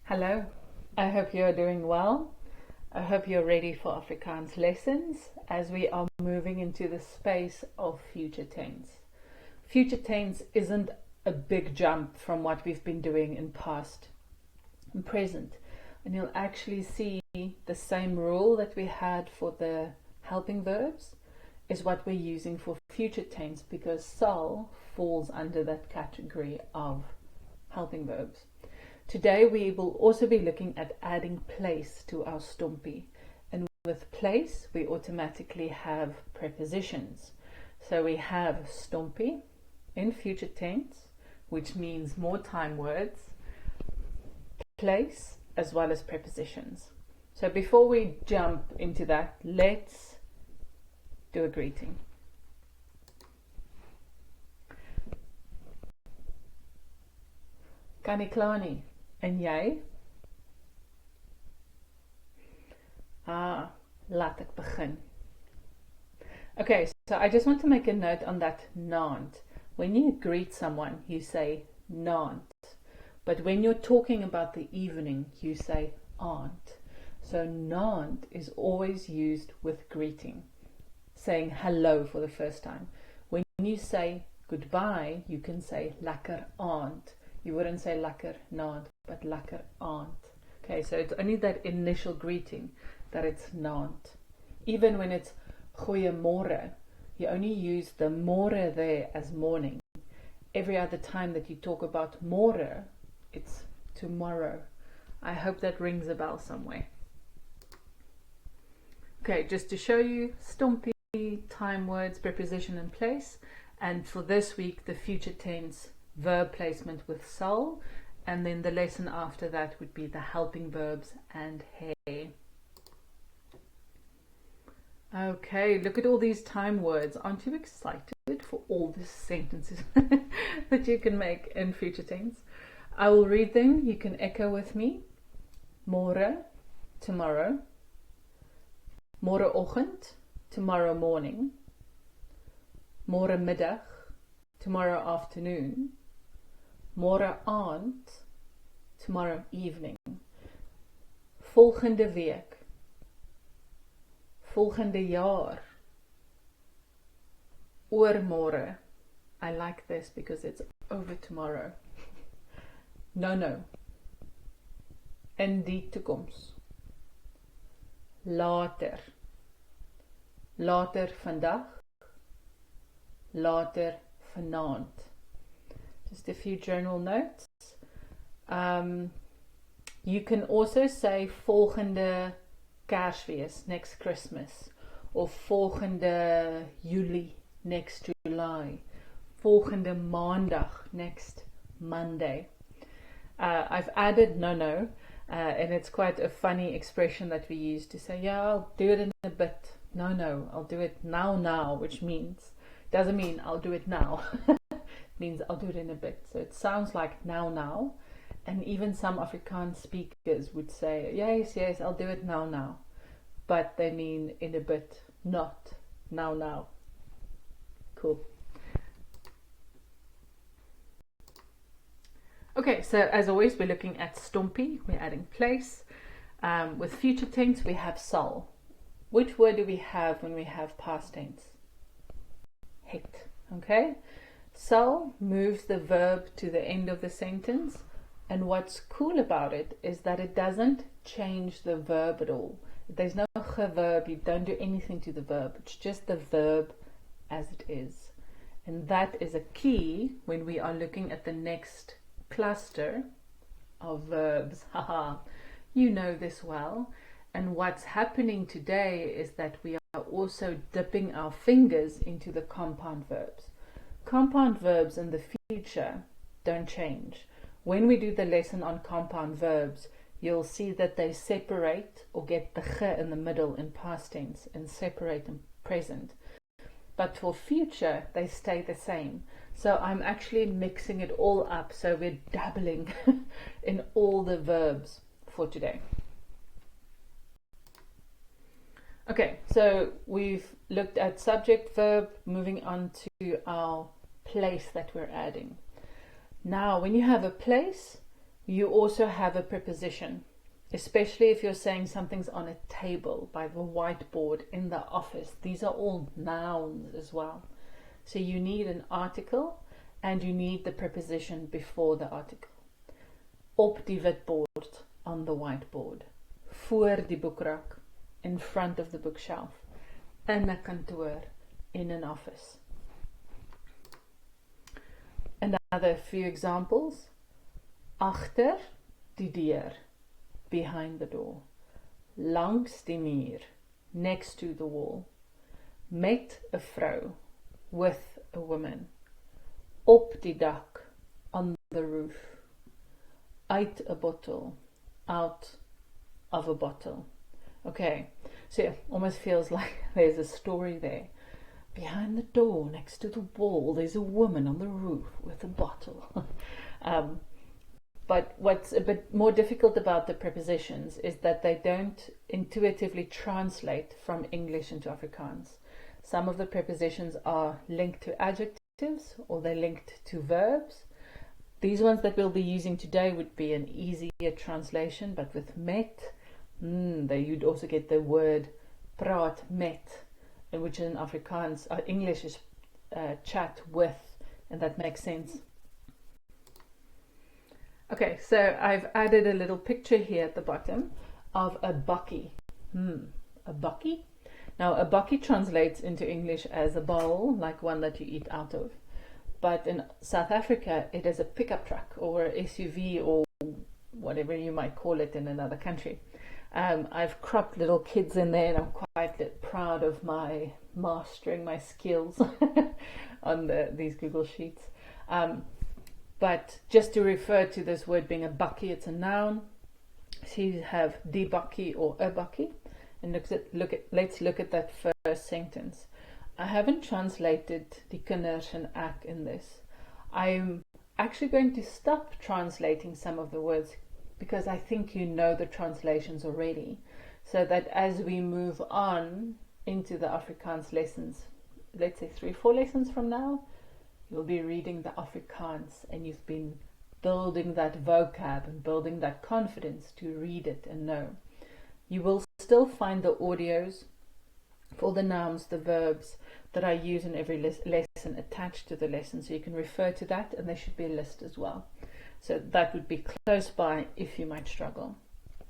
Hello, I hope you are doing well. I hope you're ready for Afrikaans lessons as we are moving into the space of future tense. Future tense isn't a big jump from what we've been doing in past and present, and you'll actually see the same rule that we had for the helping verbs is what we're using for future tense, because sal falls under that category of helping verbs. Today we will also be looking at adding place to our stompie, and with place we automatically have prepositions. So we have stompie in future tense, which means more time words, place, as well as prepositions. So before we jump into that, let's do a greeting. Kan ek klaar nie? En jy? Laat ek begin. Okay, so I just want to make a note on that naand. When you greet someone, you say naand. But when you're talking about the evening, you say aand. So naand is always used with greeting, saying hello for the first time. When you say goodbye, you can say lekker aand. You wouldn't say lekker naand, but lekker aand. Okay, so it's only that initial greeting that it's naand. Even when it's goeiemorgen, you only use the môre there as morning. Every other time that you talk about môre, it's tomorrow. I hope that rings a bell somewhere. Okay, just to show you stompie, time words, preposition and place, and for this week the future tense verb placement with sal, and then the lesson after that would be the helping verbs and hey. Okay, look at all these time words. Aren't you excited for all these sentences that you can make in future tense? I will read them. You can echo with me. Môre, tomorrow. Môreoggend, tomorrow morning. Môre middag, tomorrow afternoon. Môre aand, tomorrow evening. Volgende week. Volgende jaar. Oormôre. I like this because it's over tomorrow. No. In die toekoms. Later. Later vandag. Later vanaand. Just a few journal notes. You can also say volgende Kersfees, next Christmas, or volgende Julie, next July, volgende maandag, next Monday. I've added no, and it's quite a funny expression that we use to say, yeah, I'll do it in a bit. No, I'll do it now, which means, doesn't mean I'll do it now. It means I'll do it in a bit. So it sounds like now. And even some Afrikaans speakers would say, yes, I'll do it now. But they mean in a bit, not now. Cool. Okay, so as always, we're looking at stompie. We're adding place. With future tense, we have sal. Which word do we have when we have past tense? Het. Okay? Sal moves the verb to the end of the sentence. And what's cool about it is that it doesn't change the verb at all. There's no verb, you don't do anything to the verb. It's just the verb as it is. And that is a key when we are looking at the next cluster of verbs. Haha, you know this well. And what's happening today is that we are also dipping our fingers into the compound verbs. Compound verbs in the future don't change. When we do the lesson on compound verbs, you'll see that they separate or get the ge in the middle in past tense and separate in present. But for future, they stay the same. So I'm actually mixing it all up, so we're dabbling in all the verbs for today. Okay, so we've looked at subject, verb, moving on to our place that we're adding. Now, when you have a place, You also have a preposition, especially if you're saying something's on a table, by the whiteboard, in the office. These are all nouns as well. So you need an article and you need the preposition before the article. Op die witbord, on the whiteboard. Voor die boekrak, in front of the bookshelf. In 'n kantoor, in an office. Another few examples. Agter die deur, behind the door. Langs die muur, next to the wall. Met 'n vrou, with a woman. Op die dak, on the roof. Uit 'n bottle, out of a bottle. Okay, so it almost feels like there's a story there. Behind the door, next to the wall, there's a woman on the roof with a bottle. But what's a bit more difficult about the prepositions is that they don't intuitively translate from English into Afrikaans. Some of the prepositions are linked to adjectives or they're linked to verbs. These ones that we'll be using today would be an easier translation, but with met, there you'd also get the word praat met, which in Afrikaans, English is chat with, and that makes sense. Okay, so I've added a little picture here at the bottom of a bakkie. A bakkie? Now, a bakkie translates into English as a bowl, like one that you eat out of. But in South Africa, it is a pickup truck or a SUV or whatever you might call it in another country. I've cropped little kids in there, and I'm quite proud of my mastering my skills on these Google Sheets. But just to refer to this word being a bakkie, it's a noun. So you have die bakkie or a bakkie. And let's look at that first sentence. I haven't translated die kinders and ek in this. I'm actually going to stop translating some of the words because I think you know the translations already, so that as we move on into the Afrikaans lessons, let's say 3-4 lessons from now, you'll be reading the Afrikaans and you've been building that vocab and building that confidence to read it and know. You will still find the audios for the nouns, the verbs that I use in every lesson attached to the lesson, so you can refer to that, and there should be a list as well. So that would be close by if you might struggle.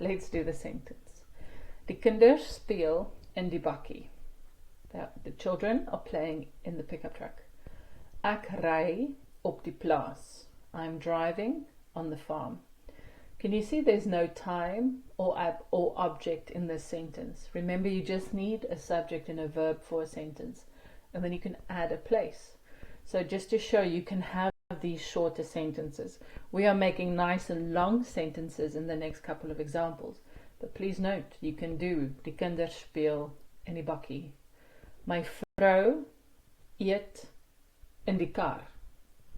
Let's do the sentence. Die kinders speel in die bakkie. The children are playing in the pickup truck. Ek ry op die plaas. I'm driving on the farm. Can you see there's no time or object in this sentence? Remember, you just need a subject and a verb for a sentence, and then you can add a place. So just to show you can have these shorter sentences. We are making nice and long sentences in the next couple of examples. But please note, you can do die kinders speel in die bakkie. My vrou eet in die kar.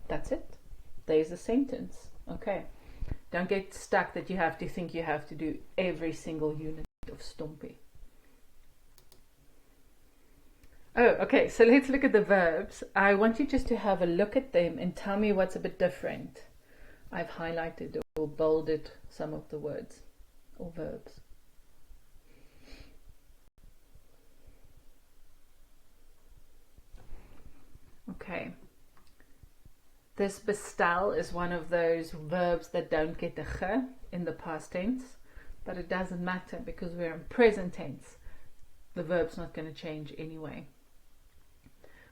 That's it. There's a sentence. Okay. Don't get stuck that you have to think you have to do every single unit of Stompie. Oh, okay, so let's look at the verbs. I want you just to have a look at them and tell me what's a bit different. I've highlighted or bolded some of the words or verbs. Okay. This bestel is one of those verbs that don't get a ge in the past tense, but it doesn't matter because we're in present tense. The verb's not going to change anyway.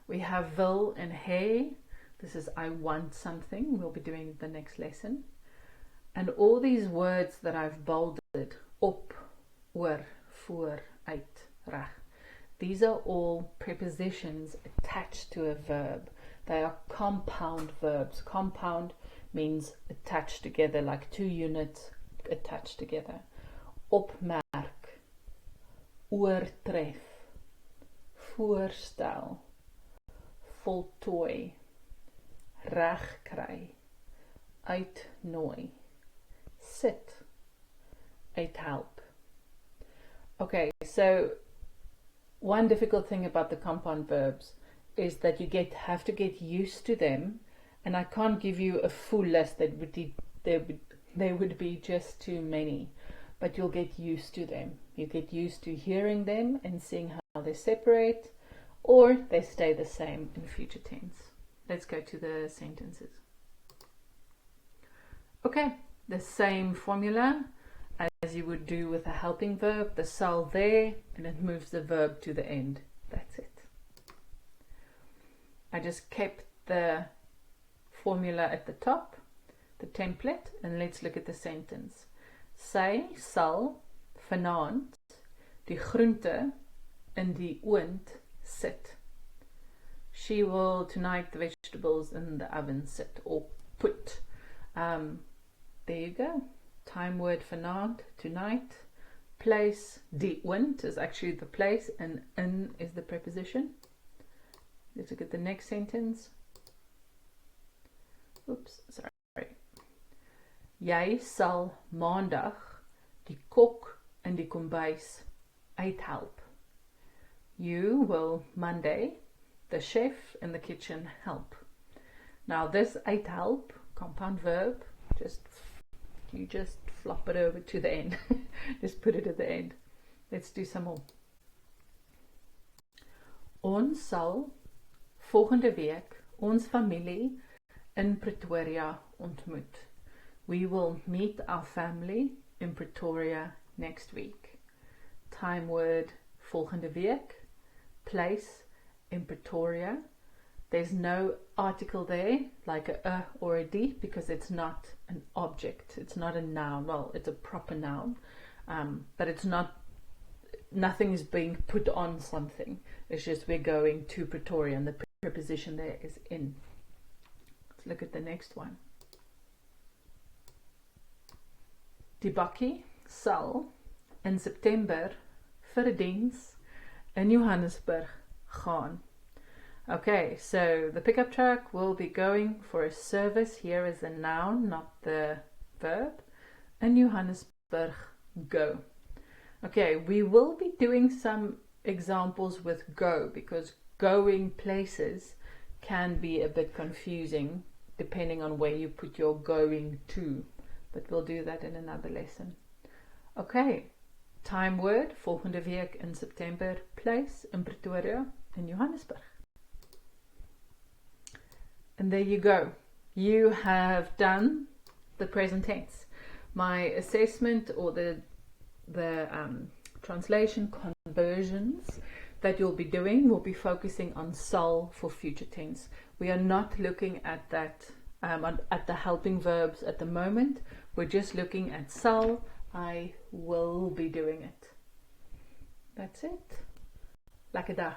We have wil and he. This is I want something. We'll be doing the next lesson. And all these words that I've bolded, op, oor, voor, uit, reg. These are all prepositions attached to a verb. They are compound verbs. Compound means attached together, like two units attached together. Opmerk, oortref, voorstel, voltooi, regkry, uitnooi, sit, uithelp. Okay, so one difficult thing about the compound verbs is that you have to get used to them, and I can't give you a full list. There would there would be just too many, but you'll get used to them. You get used to hearing them and seeing how they separate, or they stay the same in future tense. Let's go to the sentences. Okay, the same formula as you would do with a helping verb, the sal there, and it moves the verb to the end. That's it. I just kept the formula at the top, the template, and let's look at the sentence. Sy sal vanaand die groente in die oond sit. She will tonight the vegetables in the oven sit or put. There you go. Time word vanaand, tonight. Place, die oond is actually the place and in is the preposition. Let's look at the next sentence. Oops, sorry. Jy sal maandag die kok in die kombuis uithelp. You will Monday the chef in the kitchen help. Now this uithelp, compound verb, you just flop it over to the end. Just put it at the end. Let's do some more. Ons sal volgende week ons familie in Pretoria ontmoet. We will meet our family in Pretoria next week. Time word volgende week. Place in Pretoria. There's no article there like a or a d because it's not an object. It's not a noun. Well, it's a proper noun, but it's not. Nothing is being put on something. It's just we're going to Pretoria, and the preposition there is in. Let's look at the next one. Die bakkie sal in September vir 'n diens in Johannesburg gaan. Okay, so the pickup truck will be going for a service. Here is a noun, not the verb. In Johannesburg, go. Okay, we will be doing some examples with go because going places can be a bit confusing depending on where you put your going to. But we'll do that in another lesson. Okay, time word, volgende week in September, place in Pretoria, in Johannesburg. And there you go. You have done the present tense. My assessment or the translation conversions that you'll be doing will be focusing on sal for future tense. We are not looking at that at the helping verbs at the moment. We're just looking at sal. I will be doing it. That's it. Lekker dag.